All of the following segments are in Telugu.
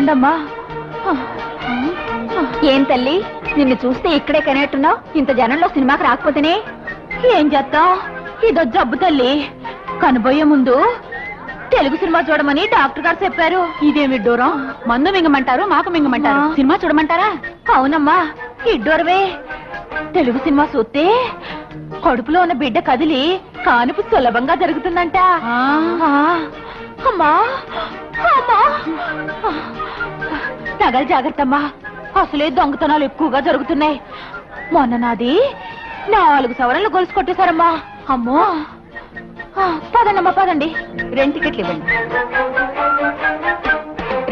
రండమ్మా. ఏం తల్లి, నిన్ను చూస్తే ఇక్కడే కనేట్టున్నావు. ఇంత జనంలో సినిమాకి రాకపోతేనే ఏం చేస్తావు? ఇదో జబ్బు తల్లి. కనబోయే ముందు తెలుగు సినిమా చూడమని డాక్టర్ గారు చెప్పారు. ఇదేమి డోరం? మందు మింగమంటారు, మాకు మింగమంటారు. సినిమా చూడమంటారా? అవునమ్మా, ఇడ్డోరవే. తెలుగు సినిమా చూస్తే కడుపులో ఉన్న బిడ్డ కదిలి కానుపు సులభంగా జరుగుతుందంట. అమ్మా అమ్మా, నగలు జాగ్రత్త అమ్మా. అసలే దొంగతనాలు ఎక్కువగా జరుగుతున్నాయి. మొన్న నాది 4 సవరలు గొలుసు కొట్టేశారమ్మా. అమ్మో, పదండమ్మా పదండి. 2 టికెట్లు ఇవ్వండి.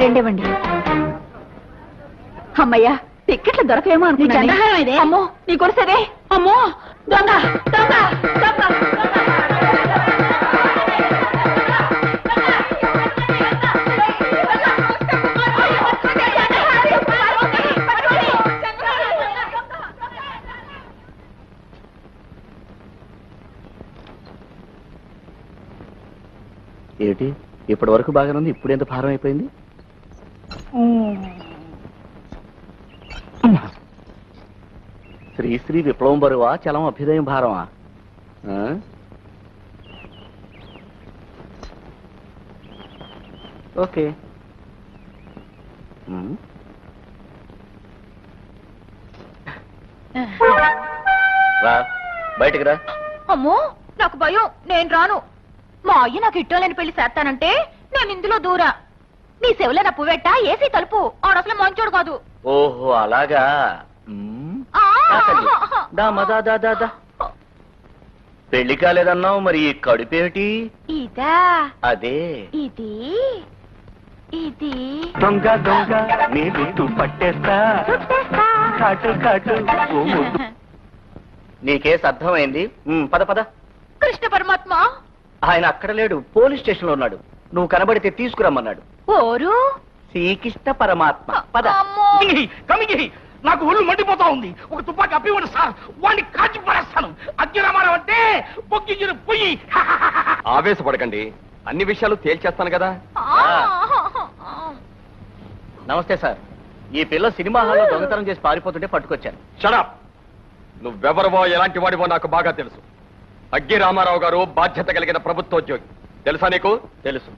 2 ఇవ్వండి. అమ్మయ్యా, టికెట్లు దొరకలేమో అనుకున్నాను. అమ్మో, నీ కొలిసేదే. అమ్మో, దొంగ దొంగ దొంగ. ఏమిటి, ఇప్పటి వరకు బాగానే ఉంది, ఇప్పుడు ఎంత భారం అయిపోయింది? శ్రీశ్రీ విప్లవం బరువా, చలం అభ్యుదయం భారమా? ఓకే. రా, బయటికి రా. అమ్మో, నాకు భయం, నేను రాను. మా అయ్య నాకు ఇట్టోలేని పెళ్లి చేస్తానంటే నేను ఇందులో దూరా. నీ చెవుల నా పువ్వెట్ట, ఏసీ తలుపు. ఆడసలు మంచోడు కాదు. ఓహో, అలాగా. పెళ్లి కాలేదన్నావు, మరి ఈ కడుపేమిటి? ఇదా? అదే. ఇది ఇది దొంగ దొంగ నీ గుట్టు పట్టేస్తా. కాటు కాటు. నీ కేసు అర్థమైంది. పద పద. కృష్ణ పరమాత్మ ఆయన అక్కడ లేడు, పోలీస్ స్టేషన్ లో ఉన్నాడు. నువ్వు కనబడితే తీసుకురమ్మన్నాడు. ఓరు శ్రీకృష్ణ పరమాత్మ. పద. నాకు ఒళ్ళు మండిపోతా ఉంది. ఒక తుపాకి అప్పివ్వండి సార్, వాడిని కాల్చి పడేస్తాను. అగ్నిరామారావు అంటే పొగ్గిన పొయ్యి. ఆవేశపడకండి, అన్ని విషయాలు తేల్చేస్తాను కదా. నమస్తే సార్, ఈ పిల్ల సినిమా హాల్లో దొంగతనం చేసి పారిపోతుంటే పట్టుకొచ్చాను. షడప్. నువ్వెవరవో, ఎలాంటి వాడివో నాకు బాగా తెలుసు. అగ్గి రామారావు గారు బాధ్యత కలిగిన ప్రభుత్వోద్యోగి. తెలుసా నీకు? తెలుసు.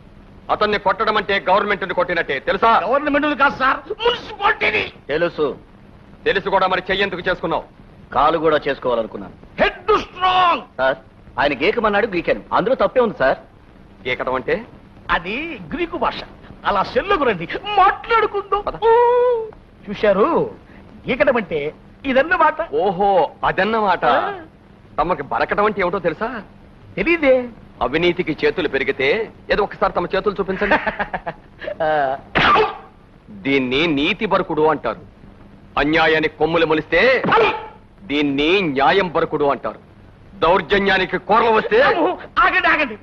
అతన్ని కొట్టడం అంటే గవర్నమెంట్ ని కొట్టినట్టే. తెలుసా? గవర్నమెంట్ కాదు సార్, మున్సిపాలిటీని. తెలుసు. తెలుసు కూడా మరి చెయ్యేందుకు చేసుకున్నావు? కాలు కూడా చేసుకోవాలనుకున్నాను. Head strong. సార్, ఆయన గీకమన్నాడు, గీకాను. అందులో తప్పే ఉంది సార్. గీకడం అంటే? అది గ్రీకు భాష. అలా సెల్లుకు రండి, మాట్లాడుకుందాం. చూశారు, గీకడం అంటే ఇదన్నమాట. ఓహో, అదన్నమాట. తమకి బరకడం అంటే ఏమిటో తెలుసా? తెలీదే. అవినీతికి చేతులు పెరిగితే ఏదో ఒకసారి తమ చేతులు చూపించండి. దీన్ని నీతి బరుకుడు అంటారు. అన్యాయానికి కొమ్ములు మొలిస్తే దీన్ని న్యాయం బరుకుడు అంటారు. దౌర్జన్యానికి కోరలు వస్తే ఆగండి ఆగండి,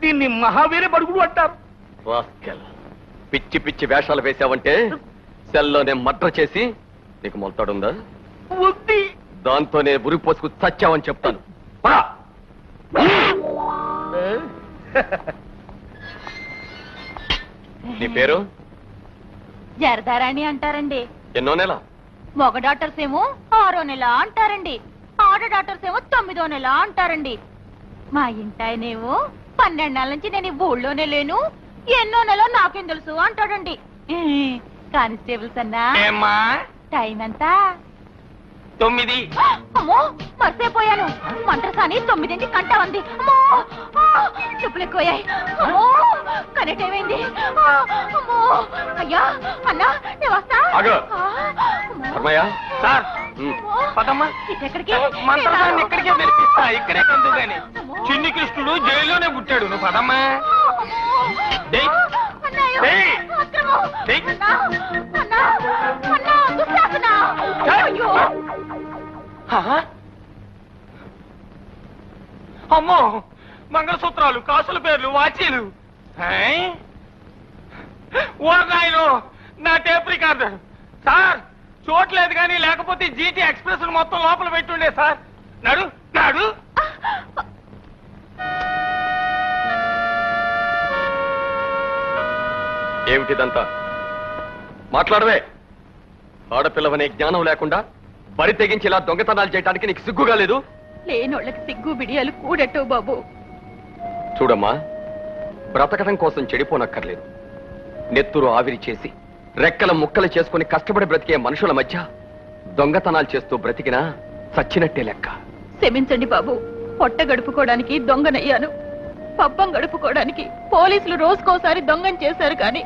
దీన్ని మహావీర బరుకుడు అంటారు. పిచ్చి పిచ్చి వేషాలు వేసావంటే సెల్లోనే మర్డర్ చేసి నీకు మొలతాడుందా? వద్ది. దాంతోనే ఉరి పోసుకు చచ్చావని చెప్తాను. నీ పేరు? జరదారాణి అంటారండి. ఎన్నో నెల? మగ డాక్టర్స్ ఏమో 6వ నెల అంటారండి, ఆడ డాక్టర్స్ ఏమో 9వ నెల అంటారండి. మా ఇంటాయనేమో 12 నెలల నుంచి నేను ఈ ఊళ్ళోనే లేను, ఎన్నో నెల నాకేం తెలుసు అంటాడండి. కానిస్టేబుల్స్ అన్నా, టైం ఎంత? 9. అమ్మో, మర్చిపోయాను. మంత్రసాని 9 కంటా ఉంది. అమ్మో, చెప్పులు ఎక్కువయ్యాయి. అమ్మో, కరెక్ట్ ఏమైంది? అమ్మో, అయ్యా అన్నా, నేను వస్తా. సార్, పదమ్మా. ఎక్కడికి? మంత్రసాన్ని ఎక్కడికే తెరిపిస్తా, ఇక్కడే కందు గాని. చిన్ని కృష్ణుడు జైల్లోనే పుట్టాడు. నువ్వు పదమ్మా. అమ్మో, మంగళసూత్రాలు, కాసుల పేర్లు, వాచీలు. ఓ నాయనో, నా టేప్ రికార్డర్. సార్, చూడలేదు కానీ లేకపోతే జీటీ ఎక్స్ప్రెస్ మొత్తం లోపల పెట్టుండే సార్. నడు నడు. ఏమిటిదంతా? మాట్లాడవే. ఆడపిల్లవనే జ్ఞానం లేకుండా బరి తెగించి ఇలా దొంగతనాలు చేయడానికి నీకు సిగ్గుగా లేదు? లేనోళ్ళకి సిగ్గు బిడియాలు కూడటో బాబు. చూడమ్మా, బ్రతకడం కోసం చెడిపోనక్కర్లేదు. నెత్తురు ఆవిరి చేసి రెక్కల ముక్కలు చేసుకుని కష్టపడి బ్రతికే మనుషుల మధ్య దొంగతనాలు చేస్తూ బ్రతికినా చచ్చినట్టే లెక్క. క్షమించండి బాబు, పొట్ట గడుపుకోవడానికి దొంగనయ్యాను. పబ్బం గడుపుకోవడానికి పోలీసులు రోజుకోసారి దొంగని చేశారు కానీ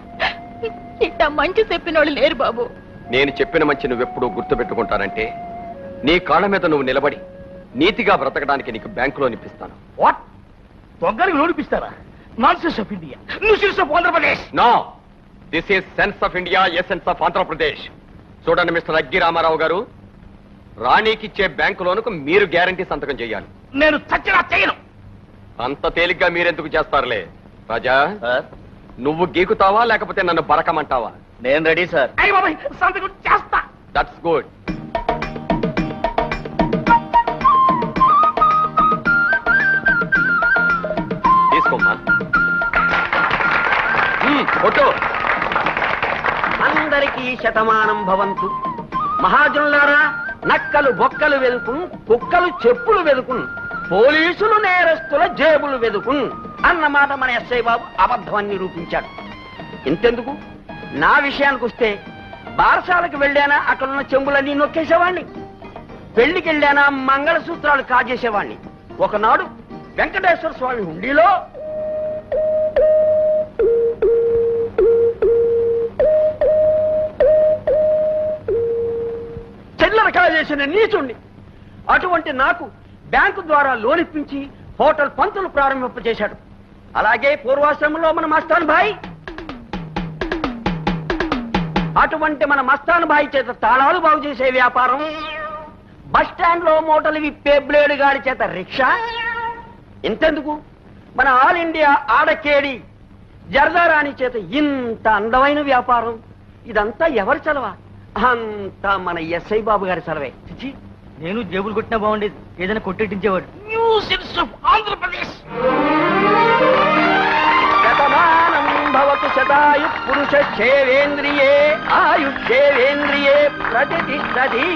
ఇట్ట మంచి చెప్పినోళ్ళు లేరు బాబు. నేను చెప్పిన మంచి నువ్వెప్పుడూ గుర్తుపెట్టుకుంటానంటే నీ కాళ్ళ మీద నువ్వు నిలబడి నీతిగా బ్రతకడానికి నీకు బ్యాంకులో నిప్పిస్తాను. వాట్? దొంగలకు లోనిపిస్తారా? Nonsense of India, nuisance of Andhra Pradesh. No, this is sense of India, essence of Andhra Pradesh. చూడండి మిస్టర్ అగ్గి రామారావు గారు, రాణికిచ్చే బ్యాంకు లోనుకు మీరు గ్యారంటీ సంతకం చేయాలి. నేను చచ్చినా చేయను. అంత తేలిగ్గా మీరెందుకు చేస్తారులే. రాజా, సార్, నువ్వు గీకుతావా లేకపోతే నన్ను బరకమంటావా? నేను రెడీ సార్. అయ్య బాబాయ్, సంతకం చేస్తా. That's good. తీసుకోమ్మా. ఫోటో. అందరికీ శతమానం భవంతు. మహాజనులారా, నక్కలు బొక్కలు వెదుకున్, కుక్కలు చెప్పులు వెదుకున్, పోలీసులు నేరస్తుల జేబులు వెదుకున్ అన్నమాట మన ఎస్ఐ బాబు అబద్ధమని నిరూపించాడు. ఇంతెందుకు, నా విషయానికి వస్తే బారసాలకు వెళ్ళానా అక్కడున్న చెంబులన్నీ నొక్కేసేవాణ్ణి, పెళ్లికి వెళ్ళానా మంగళసూత్రాలు కాజేసేవాణ్ణి. ఒకనాడు వెంకటేశ్వర స్వామి హుండీలో చిల్లర కాజేసిన నీచుండి. అటువంటి నాకు బ్యాంకు ద్వారా లోన్ ఇప్పించి హోటల్ పంతులు ప్రారంభింపజేశాడు. అలాగే పూర్వాశ్రమంలో మన మస్తాన్ భాయ్, అటువంటి మన మస్తాన్ భాయ్ చేత తాళాలు బాగు చేసే వ్యాపారం, బస్ స్టాండ్ లో మూటలు విప్పే బ్లేడు గాడి చేత రిక్షా. ఇంతెందుకు, మన ఆల్ ఇండియా ఆడకేడి జర్దారాణి చేత ఇంత అందమైన వ్యాపారం. ఇదంతా ఎవరి చలవా? అంతా మన ఎస్ఐ బాబు గారి చలవే. నేను జేబులు కొట్టినా బాగుండేది, ఏదైనా కొట్టెట్టించేవాడు. Nuisance of Andhra Pradesh. శతమానం భవతు శతాయు పురుష శేవేంద్రియే ఆయుష్యేంద్రియే ప్రతిష్టతి.